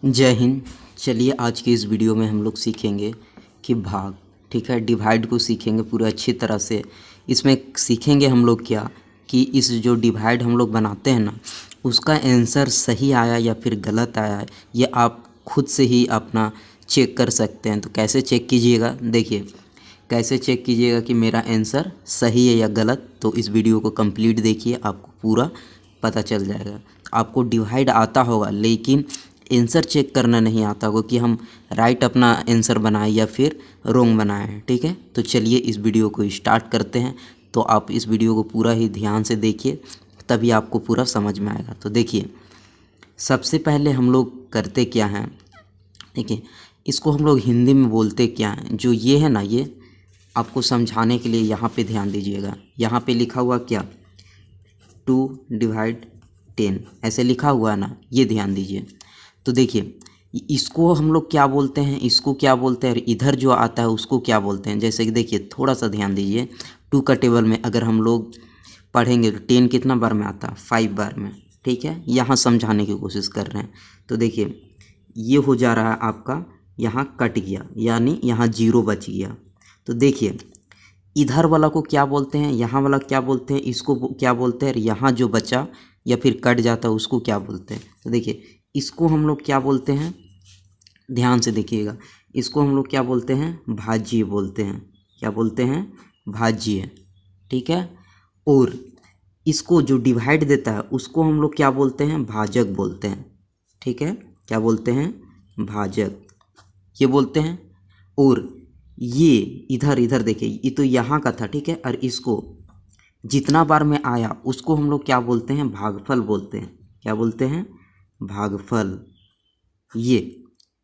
जय हिंद। चलिए आज की इस वीडियो में हम लोग सीखेंगे कि भाग, ठीक है, डिवाइड को सीखेंगे पूरा अच्छी तरह से। इसमें सीखेंगे हम लोग क्या कि इस जो डिवाइड हम लोग बनाते हैं ना, उसका आंसर सही आया या फिर गलत आया है, ये आप खुद से ही अपना चेक कर सकते हैं। तो कैसे चेक कीजिएगा, देखिए कैसे चेक कीजिएगा कि मेरा आंसर सही है या गलत। तो इस वीडियो को कंप्लीट देखिए, आपको पूरा पता चल जाएगा। आपको डिवाइड आता होगा लेकिन आंसर चेक करना नहीं आता होगा कि हम राइट अपना आंसर बनाएं या फिर रॉन्ग बनाएं, ठीक है। तो चलिए इस वीडियो को स्टार्ट करते हैं। तो आप इस वीडियो को पूरा ही ध्यान से देखिए, तभी आपको पूरा समझ में आएगा। तो देखिए सबसे पहले हम लोग करते क्या हैं, देखिए इसको हम लोग हिंदी में बोलते क्या हैं। जो ये है ना, ये आपको समझाने के लिए यहाँ पे ध्यान दीजिएगा। यहाँ पे लिखा हुआ क्या, 2/10 ऐसे लिखा हुआ है ना, ये ध्यान दीजिए। तो देखिए इसको हम लोग क्या बोलते हैं, इसको क्या बोलते हैं, और इधर जो आता है उसको क्या बोलते हैं। जैसे कि देखिए थोड़ा सा ध्यान दीजिए, 2 का टेबल में अगर हम लोग पढ़ेंगे तो 10 कितना बार में आता है, 5 बार में, ठीक है। यहाँ समझाने की कोशिश कर रहे हैं। तो देखिए ये हो जा रहा है आपका, यहाँ कट गया यानी यहाँ 0 बच गया। तो देखिए इधर वाला को क्या बोलते हैं, यहाँ वाला क्या बोलते हैं, इसको क्या बोलते हैं, और यहाँ जो बचा या फिर कट जाता है उसको क्या बोलते हैं। तो देखिए इसको हम लोग क्या बोलते हैं, ध्यान से देखिएगा, इसको हम लोग क्या बोलते हैं, भाज्य बोलते हैं। क्या बोलते हैं, भाज्य, ठीक है। और इसको जो डिवाइड देता है उसको हम लोग क्या बोलते हैं, भाजक बोलते हैं, ठीक है। क्या बोलते हैं, भाजक, ये बोलते हैं। और ये इधर इधर देखिए, ये तो यहाँ का था, ठीक है, और इसको जितना बार में आया उसको हम लोग क्या बोलते हैं, भागफल बोलते हैं। क्या बोलते हैं, भागफल, ये,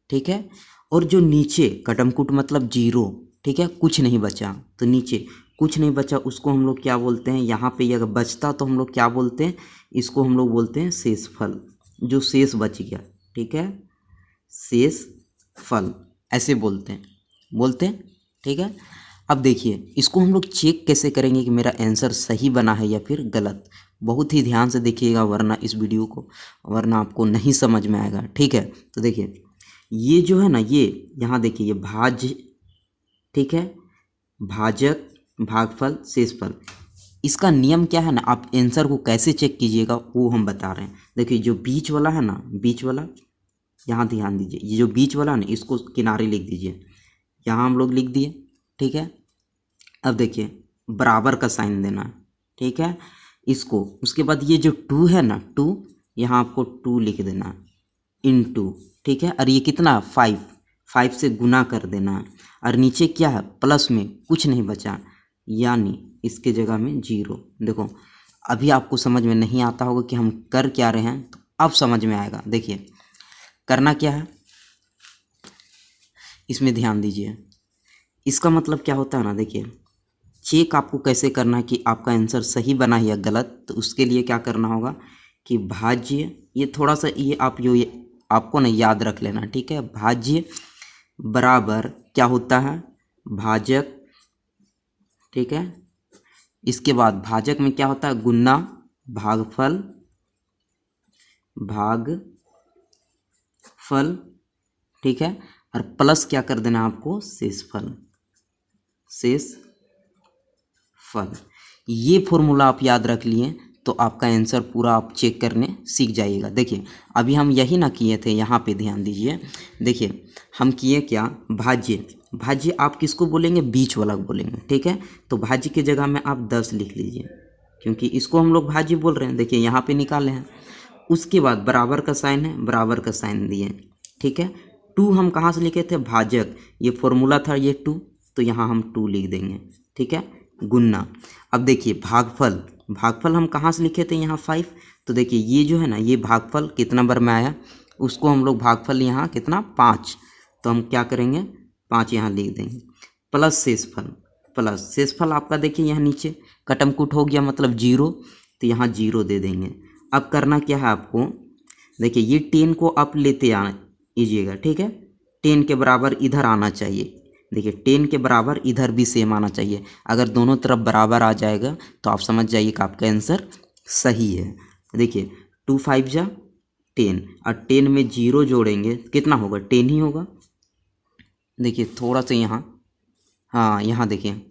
ठीक है। और जो नीचे कटमकुट मतलब 0, ठीक है, कुछ नहीं बचा, तो नीचे कुछ नहीं बचा उसको हम लोग क्या बोलते हैं, यहाँ पे अगर बचता तो हम लोग क्या बोलते हैं, इसको हम लोग बोलते हैं शेषफल। जो शेष बच गया, ठीक है, शेषफल ऐसे बोलते हैं, ठीक है। अब देखिए इसको हम लोग चेक कैसे करेंगे कि मेरा आंसर सही बना है या फिर गलत। बहुत ही ध्यान से देखिएगा वरना इस वीडियो को, वरना आपको नहीं समझ में आएगा, ठीक है। तो देखिए ये जो है ना, ये यहाँ देखिए ये भाज्य, ठीक है, भाजक, भागफल, शेषफल, इसका नियम क्या है ना, आप आंसर को कैसे चेक कीजिएगा वो हम बता रहे हैं। देखिए जो बीच वाला है ना, बीच वाला, यहाँ ध्यान दीजिए, ये जो बीच वाला है ना, इसको किनारे लिख दीजिए। यहाँ हम लोग लिख दिए, ठीक है। अब देखिए बराबर का साइन देना है, ठीक है, इसको। उसके बाद ये जो 2 है ना, 2, यहाँ आपको 2 लिख देना है, इनटू, ठीक है। और ये कितना, 5 से गुना कर देना है। और नीचे क्या है, प्लस में कुछ नहीं बचा यानी इसके जगह में 0। देखो अभी आपको समझ में नहीं आता होगा कि हम कर क्या रहे हैं, तो अब समझ में आएगा। देखिए करना क्या है, इसमें ध्यान दीजिए। इसका मतलब क्या होता है ना, देखिए चेक आपको कैसे करना है कि आपका आंसर सही बना है या गलत। तो उसके लिए क्या करना होगा कि भाज्य, ये थोड़ा सा ये आप जो ये आपको ना याद रख लेना, ठीक है। भाज्य बराबर क्या होता है, भाजक, ठीक है। इसके बाद भाजक में क्या होता है, गुना, भागफल, भागफल, ठीक है। और प्लस क्या कर देना आपको, शेषफल, शेषफल। ये फॉर्मूला आप याद रख लिए तो आपका आंसर पूरा आप चेक करने सीख जाइएगा। देखिए अभी हम यही ना किए थे, यहाँ पे ध्यान दीजिए। देखिए हम किए क्या, भाज्य, भाज्य आप किसको बोलेंगे, बीच वाला बोलेंगे, ठीक है। तो भाज्य की जगह में आप 10 लिख लीजिए, क्योंकि इसको हम लोग भाज्य बोल रहे हैं। देखिए यहाँ पे निकाले हैं। उसके बाद बराबर का साइन है, बराबर का साइन दिए, ठीक है। 2 हम कहाँ से लिखे थे, भाजक, ये फॉर्मूला था ये 2, तो यहाँ हम 2 लिख देंगे, ठीक है, गुन्ना। अब देखिए भागफल, भागफल हम कहाँ से लिखे थे, यहाँ 5। तो देखिए ये जो है ना, ये भागफल कितना बार में आया, उसको हम लोग भागफल यहाँ कितना, 5, तो हम क्या करेंगे, 5 यहाँ लिख देंगे। प्लस शेषफल, प्लस शेषफल आपका देखिए यहाँ नीचे कटमकुट हो गया मतलब 0, तो यहाँ 0 दे देंगे। अब करना क्या है आपको, देखिए ये 10 को आप लेते आइएगा, ठीक है। 10 के बराबर इधर आना चाहिए। देखिए 10 के बराबर इधर भी सेम आना चाहिए। अगर दोनों तरफ बराबर आ जाएगा तो आप समझ जाइए कि आपका आंसर सही है। देखिए 2 5 जा 10 और 10 में 0 जोड़ेंगे कितना होगा, 10 ही होगा। देखिए थोड़ा सा यहाँ, हाँ यहाँ देखिए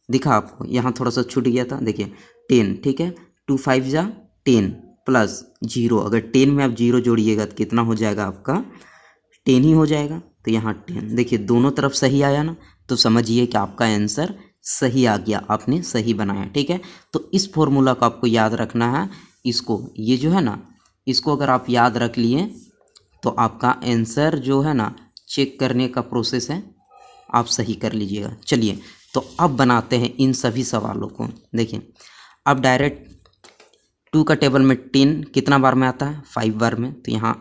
दिखा आपको, यहाँ थोड़ा सा छूट गया था। देखिए 10, ठीक है, 2 5 जा 10 प्लस 0, अगर 10 में आप 0 जोड़िएगा तो कितना हो जाएगा आपका, 10 ही हो जाएगा। तो यहाँ 10, देखिए दोनों तरफ सही आया ना, तो समझिए कि आपका आंसर सही आ गया, आपने सही बनाया, ठीक है। तो इस फॉर्मूला को आपको याद रखना है, इसको ये जो है ना, इसको अगर आप याद रख लिए तो आपका आंसर जो है ना, चेक करने का प्रोसेस है, आप सही कर लीजिएगा। चलिए तो अब बनाते हैं इन सभी सवालों को। देखिए अब डायरेक्ट 2 का टेबल में 10 कितना बार में आता है, 5 बार में, तो यहाँ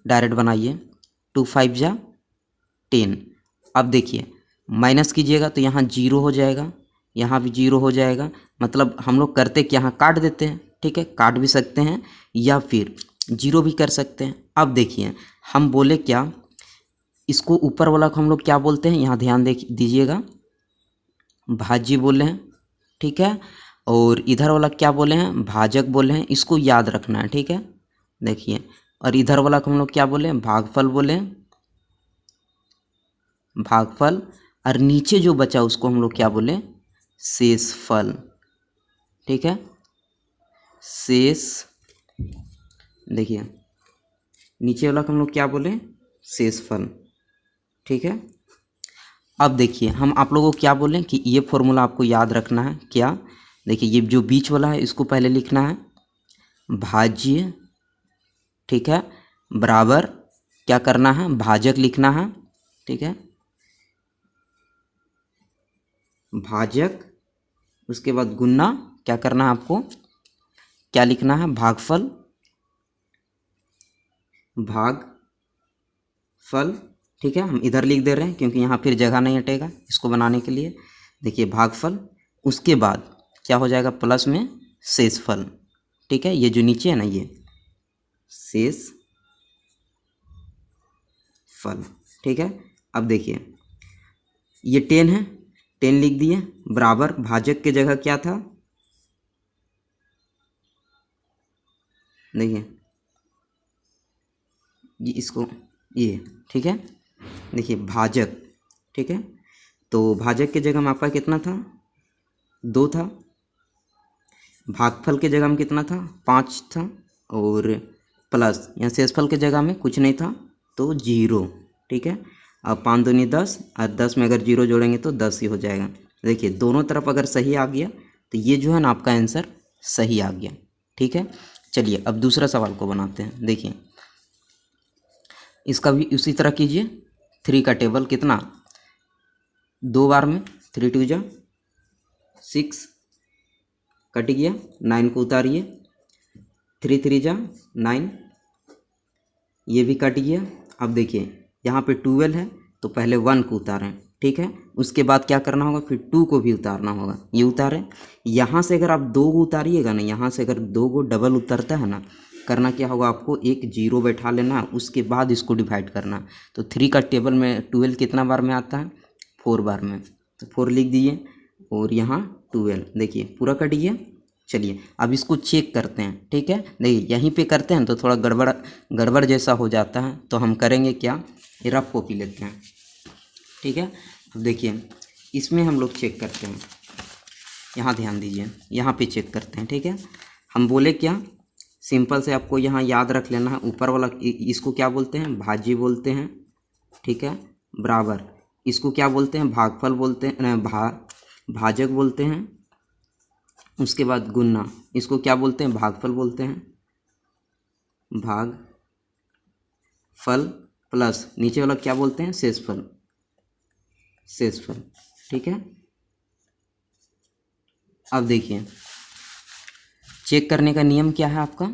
डायरेक्ट बनाइए, 2 5 जा 10। अब देखिए माइनस कीजिएगा तो यहाँ 0 हो जाएगा, यहाँ भी 0 हो जाएगा, मतलब हम लोग करते कि यहाँ काट देते हैं, ठीक है, काट भी सकते हैं या फिर 0 भी कर सकते हैं। अब देखिए हम बोले क्या, इसको ऊपर वाला को हम लोग क्या बोलते हैं, यहाँ ध्यान दीजिएगा, भाज्य बोले हैं, ठीक है, और इधर वाला क्या बोले हैं, भाजक बोले हैं, इसको याद रखना है, ठीक है। देखिए और इधर वाला को हम लोग क्या बोले हैं, भागफल बोले हैं, भागफल, और नीचे जो बचा उसको हम लोग क्या बोले, शेषफल, ठीक है, शेष। देखिए नीचे वाला को हम लोग क्या बोले, शेषफल, ठीक है। अब देखिए हम आप लोगों को क्या बोलें कि ये फॉर्मूला आपको याद रखना है, क्या, देखिए ये जो बीच वाला है इसको पहले लिखना है, भाज्य, ठीक है, बराबर क्या करना है, भाजक लिखना है, ठीक है, भाजक, उसके बाद गुना क्या करना है आपको, क्या लिखना है, भागफल, भागफल, ठीक है। हम इधर लिख दे रहे हैं क्योंकि यहाँ फिर जगह नहीं हटेगा इसको बनाने के लिए। देखिए भागफल, उसके बाद क्या हो जाएगा, प्लस में शेषफल, ठीक है, ये जो नीचे है ना ये शेषफल, ठीक है। अब देखिए ये 10 है, 10 लिख दिए, बराबर भाजक के जगह क्या था, देखिए ये इसको ये, ठीक है, देखिए भाजक, ठीक है, तो भाजक के जगह में आपका कितना था, 2 था, भागफल के जगह में कितना था, 5 था, और प्लस यहाँ शेषफल के जगह में कुछ नहीं था तो 0, ठीक है। अब 5 दूनी 10, और 10 में अगर 0 जोड़ेंगे तो 10 ही हो जाएगा। देखिए दोनों तरफ अगर सही आ गया तो ये जो है ना आपका आंसर सही आ गया, ठीक है। चलिए अब दूसरा सवाल को बनाते हैं। देखिए इसका भी उसी तरह कीजिए, 3 का टेबल कितना, 2 बार में, 3 2 जा 6, कट गया, 9 को उतारिए, 3 3 जा 9, ये भी कट गया। अब देखिए यहाँ पे 12 है तो पहले 1 को उतारें, ठीक है, उसके बाद क्या करना होगा, फिर 2 को भी उतारना होगा, ये उतारें। यहाँ से अगर आप 2 को उतारिएगा ना, यहाँ से अगर 2 को डबल उतरता है ना, करना क्या होगा आपको, एक 0 बैठा लेना, उसके बाद इसको डिवाइड करना। तो 3 का टेबल में 12 कितना बार में आता है, 4 बार में, तो 4 लिख दीजिए, और यहाँ 12, देखिए पूरा कट गया। चलिए अब इसको चेक करते हैं, ठीक है। देखिए यहीं पे करते हैं तो थोड़ा गड़बड़ जैसा हो जाता है, तो हम करेंगे क्या, ये रफ कॉपी लेते हैं, ठीक है। अब देखिए इसमें हम लोग चेक करते हैं, यहाँ ध्यान दीजिए, यहाँ पे चेक करते हैं, ठीक है। हम बोले क्या, सिंपल से आपको यहाँ याद रख लेना है, ऊपर वाला इसको क्या बोलते हैं, भाज्य बोलते हैं, ठीक है, बराबर इसको क्या बोलते हैं, भागफल बोलते हैं, भाजक बोलते हैं, उसके बाद गुना, इसको क्या बोलते हैं, भागफल बोलते हैं, भागफल, प्लस नीचे वाला क्या बोलते हैं, शेषफल, शेषफल, ठीक है। अब देखिए चेक करने का नियम क्या है आपका,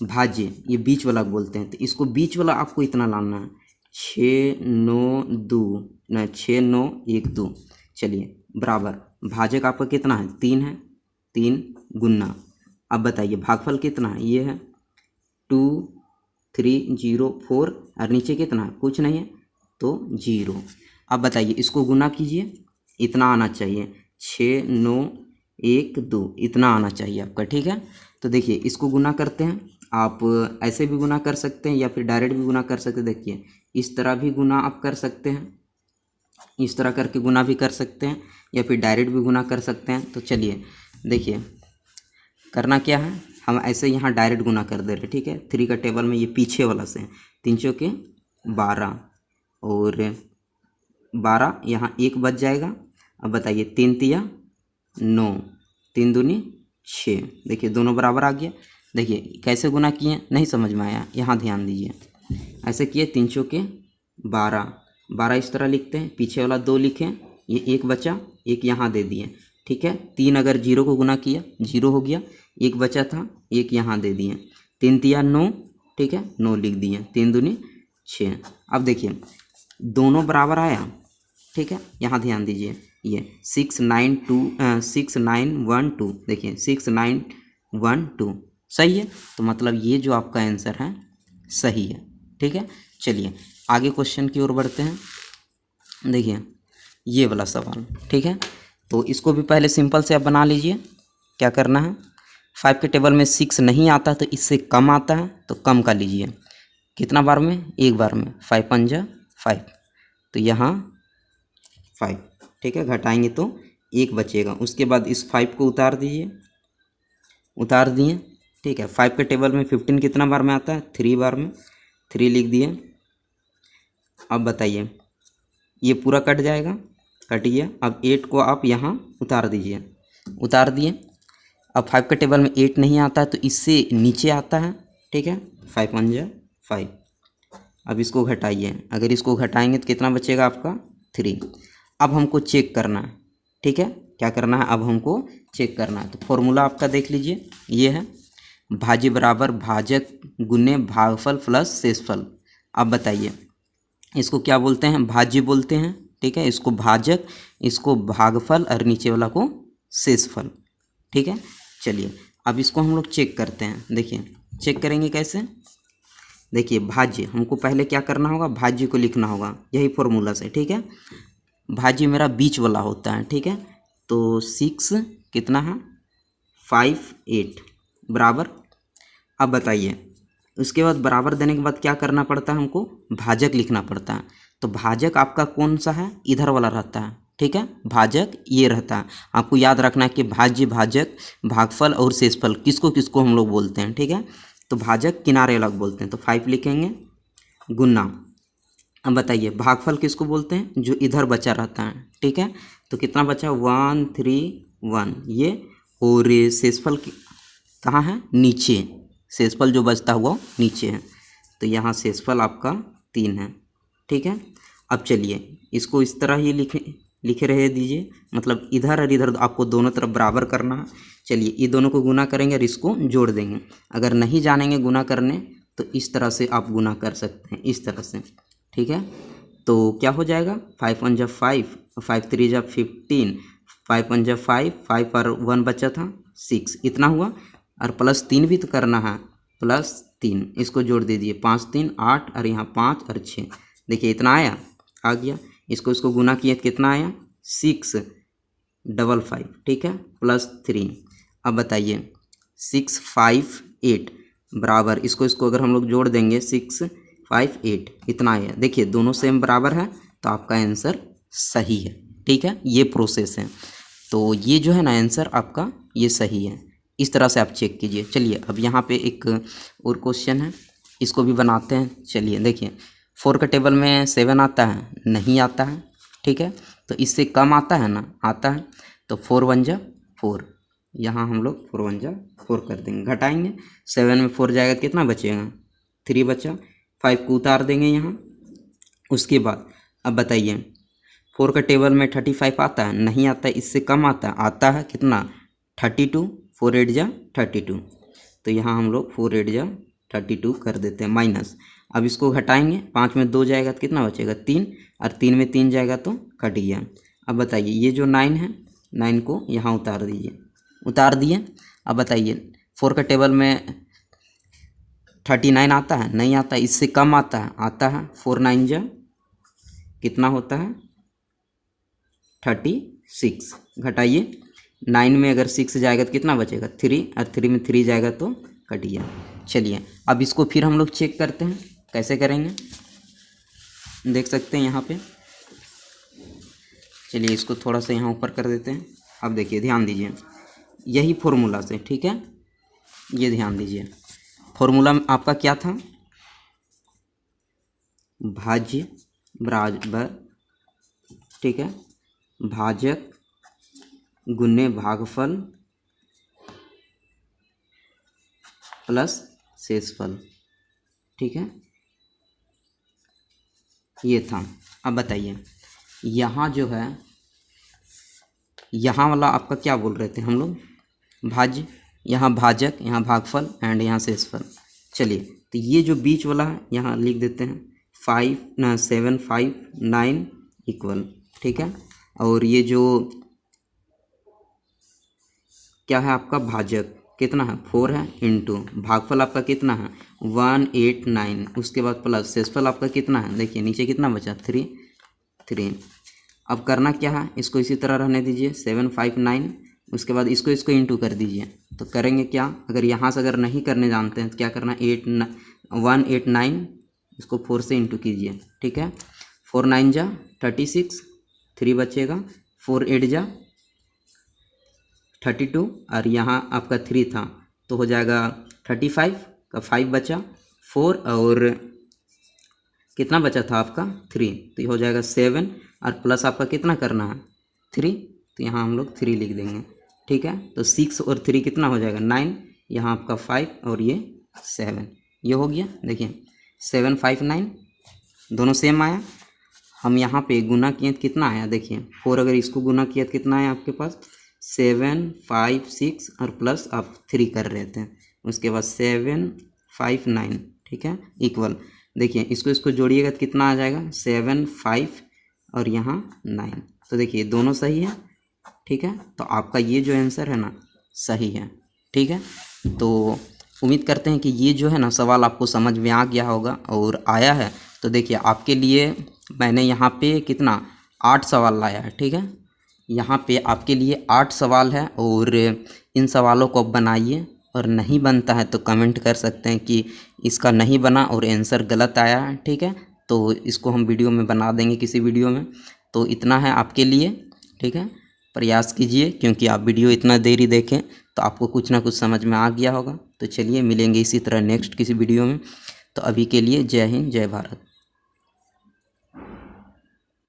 भाज्य ये बीच वाला बोलते हैं, तो इसको बीच वाला आपको इतना लाना है, 6 9 2 न 6 9 1 2, चलिए बराबर भाजक आपका कितना है, 3 है, 3 गुना। अब बताइए भागफल कितना है, ये है 2 3 0 4, और नीचे कितना है, कुछ नहीं है तो 0। अब बताइए इसको गुना कीजिए, इतना आना चाहिए, 6 9 1 2, इतना आना चाहिए आपका, ठीक है। तो देखिए इसको गुना करते हैं, आप ऐसे भी गुना कर सकते हैं या फिर डायरेक्ट भी गुना कर सकते हैं। देखिए इस तरह भी गुना आप कर सकते हैं, इस तरह करके गुना भी कर सकते हैं या फिर डायरेक्ट भी गुना कर सकते हैं। तो चलिए देखिए करना क्या है, हम ऐसे यहाँ डायरेक्ट गुना कर दे रहे, ठीक है। 3 का टेबल में ये पीछे वाला से 3 चौके 12 और 12 यहाँ 1 बच जाएगा। अब बताइए 3 तिया 9, 3 दूनी 6। देखिए दोनों बराबर आ गया। देखिए कैसे गुना किए, नहीं समझ में आया, यहाँ ध्यान दीजिए। ऐसे किए 3 चौके 12, 12 इस तरह लिखते हैं, पीछे वाला 2 लिखें, ये 1 बचा, 1 यहाँ दे दिए, ठीक है। 3 अगर 0 को गुना किया 0 हो गया, 1 बचा था, 1 यहाँ दे दिए, 3 तिया 9, ठीक है, 9 लिख दिए, 3 दूनी 6। अब देखिए दोनों बराबर आया, ठीक है। यहाँ ध्यान दीजिए, ये 6 9 1 2, देखिए 6 9 1 2 सही है। तो मतलब ये जो आपका आंसर है सही है, ठीक है। चलिए आगे क्वेश्चन की ओर बढ़ते हैं। देखिए ये वाला सवाल, ठीक है। तो इसको भी पहले सिंपल से आप बना लीजिए। क्या करना है, 5 के टेबल में 6 नहीं आता तो इससे कम आता है, तो कम का लीजिए। कितना बार में, एक बार में, 5 पंजा 5, तो यहाँ 5, ठीक है। घटाएंगे तो 1 बचेगा। उसके बाद इस 5 को उतार दीजिए, उतार दिए, ठीक है। 5 के टेबल में 15 कितना बार में आता है, 3 बार में, 3 लिख दिए। अब बताइए ये पूरा कट जाएगा, कट गया। अब 8 को आप यहाँ उतार दीजिए, उतार दिए। अब 5 के टेबल में 8 नहीं आता तो इससे नीचे आता है, ठीक है। 5 पंजा 5। अब इसको घटाइए, अगर इसको घटाएंगे तो कितना बचेगा आपका 3। अब हमको चेक करना है, ठीक है। क्या करना है, अब हमको चेक करना है। तो फॉर्मूला आपका देख लीजिए, ये है भाज्य बराबर भाजक गुने भागफल प्लस शेषफल। अब बताइए इसको क्या बोलते हैं, भाज्य बोलते हैं, ठीक है। इसको भाजक, इसको भागफल और नीचे वाला को शेषफल, ठीक है। चलिए अब इसको हम लोग चेक करते हैं। देखिए चेक करेंगे कैसे, देखिए भाज्य हमको पहले क्या करना होगा, भाज्य को लिखना होगा यही फॉर्मूला से, ठीक है। भाज्य मेरा बीच वाला होता है, ठीक है। तो 6 कितना है 5 8 बराबर। अब बताइए उसके बाद बराबर देने के बाद क्या करना पड़ता है, हमको भाजक लिखना पड़ता है। तो भाजक आपका कौन सा है, इधर वाला रहता है, ठीक है। भाजक ये रहता है, आपको याद रखना है कि भाज्य, भाजक, भागफल और शेषफल किसको किसको हम लोग बोलते हैं, ठीक है। तो भाजक किनारे अलग बोलते हैं, तो 5 लिखेंगे गुना। अब बताइए भागफल किसको बोलते हैं, जो इधर बचा रहता है, ठीक है। तो कितना बचा 1 3 1 ये, और शेषफल कहाँ है, नीचे, शेषफल जो बचता हुआ नीचे है। तो यहाँ शेषफल आपका 3 है, ठीक है। अब चलिए इसको इस तरह ही लिखे रहे दीजिए, मतलब इधर और इधर आपको दोनों तरफ बराबर करना है। चलिए ये दोनों को गुना करेंगे और इसको जोड़ देंगे। अगर नहीं जानेंगे गुना करने तो इस तरह से आप गुना कर सकते हैं, इस तरह से, ठीक है। तो क्या हो जाएगा 5 1 जा 5, 5 3 जा 15, 5 1 जा 5, 5 और 1 बचा था 6, इतना हुआ। और प्लस 3 भी तो करना है, प्लस 3 इसको जोड़ दीजिए, 5 3 8 और यहाँ 5 और 6, देखिए इतना आया, आ गया। इसको गुना किए तो कितना आया 6 5 5, ठीक है, प्लस 3। अब बताइए 6 5 8 बराबर, इसको अगर हम लोग जोड़ देंगे 6 5 8 इतना आया। देखिए दोनों सेम बराबर है, तो आपका आंसर सही है, ठीक है। ये प्रोसेस है, तो ये जो है ना आंसर आपका ये सही है। इस तरह से आप चेक कीजिए। चलिए अब यहाँ पे एक और क्वेश्चन है, इसको भी बनाते हैं। चलिए देखिए 4 का टेबल में 7 आता है, नहीं आता है, ठीक है। तो इससे कम आता है ना, आता है। तो 4 1 जा 4, यहाँ हम लोग 4 1 जा 4 कर देंगे, घटाएंगे 7 में 4 जाएगा तो कितना बचेगा 3 बचा। 5 को उतार देंगे यहाँ। उसके बाद अब बताइए 4 का टेबल में 35 आता है, नहीं आता है, इससे कम आता है कितना 32, 4 8 जा 32। तो यहाँ हम लोग 4 8 जा 32 कर देते हैं माइनस। अब इसको घटाएंगे, 5 में 2 जाएगा तो कितना बचेगा 3, और 3 में 3 जाएगा तो कट गया। अब बताइए ये जो 9 है, 9 को यहाँ उतार दीजिए, उतार दिए। अब बताइए 4 का टेबल में 39 आता है, नहीं आता, इससे कम आता है, 4 9 जा कितना होता है 36, घटाइए 9 में अगर 6 जाएगा तो कितना बचेगा 3, और 3 में 3 जाएगा तो कट गया। चलिए अब इसको फिर हम लोग चेक करते हैं, कैसे करेंगे देख सकते हैं यहाँ पे। चलिए इसको थोड़ा सा यहाँ ऊपर कर देते हैं। अब देखिए ध्यान दीजिए, यही फॉर्मूला से, ठीक है, ये ध्यान दीजिए फॉर्मूला में आपका क्या था, भाज्य बराबर, ठीक है, भाजक गुने भागफल प्लस शेषफल, ठीक है, ये था। अब बताइए यहाँ जो है, यहाँ वाला आपका क्या बोल रहे थे हम लोग, भाज्य, यहाँ भाजक, यहाँ भागफल एंड यहाँ शेषफल। चलिए तो ये जो बीच वाला है यहाँ लिख देते हैं 7 5 9 इक्वल, ठीक है, और ये जो क्या है आपका भाजक कितना है 4 है, इंटू भागफल आपका कितना है 1 8 9, उसके बाद प्लस शेषफल आपका कितना है, देखिए नीचे कितना बचा 3। अब करना क्या है, इसको इसी तरह रहने दीजिए 7 5 9, उसके बाद इसको इंटू कर दीजिए। तो करेंगे क्या, अगर यहाँ से अगर नहीं करने जानते हैं तो क्या करना 1 8 9, इसको 4 से इंटू कीजिए, ठीक है, 4 9 जा 36, 3 बचेगा, 4 8 जा 32, और यहाँ आपका 3 था तो हो जाएगा 35 का 5 बचा 4, और कितना बचा था आपका 3, तो ये हो जाएगा 7, और प्लस आपका कितना करना है 3, तो यहाँ हम लोग 3 लिख देंगे, ठीक है। तो 6 और 3 कितना हो जाएगा 9, यहाँ आपका 5 और ये 7, ये हो गया। देखिए 7 5 9 दोनों सेम आया। हम यहाँ पे गुना किए तो कितना आया, देखिए 4 अगर इसको गुना किया तो कितना आया आपके पास 7 5 6, और प्लस आप 3 कर रहे थे, उसके बाद 7 5 9, ठीक है, इक्वल। देखिए इसको जोड़िएगा तो कितना आ जाएगा 7 5 और यहाँ 9, तो देखिए दोनों सही है, ठीक है। तो आपका ये जो आंसर है ना सही है, ठीक है। तो उम्मीद करते हैं कि ये जो है ना सवाल आपको समझ में आ गया होगा और आया है। तो देखिए आपके लिए मैंने यहाँ पे कितना 8 सवाल लाया है, ठीक है, यहाँ पे आपके लिए 8 सवाल है, और इन सवालों को आप बनाइए, और नहीं बनता है तो कमेंट कर सकते हैं कि इसका नहीं बना और आंसर गलत आया है, ठीक है। तो इसको हम वीडियो में बना देंगे किसी वीडियो में। तो इतना है आपके लिए, ठीक है, प्रयास कीजिए, क्योंकि आप वीडियो इतना देरी देखें तो आपको कुछ ना कुछ समझ में आ गया होगा। तो चलिए मिलेंगे इसी तरह नेक्स्ट किसी वीडियो में। तो अभी के लिए जय हिंद जय भारत।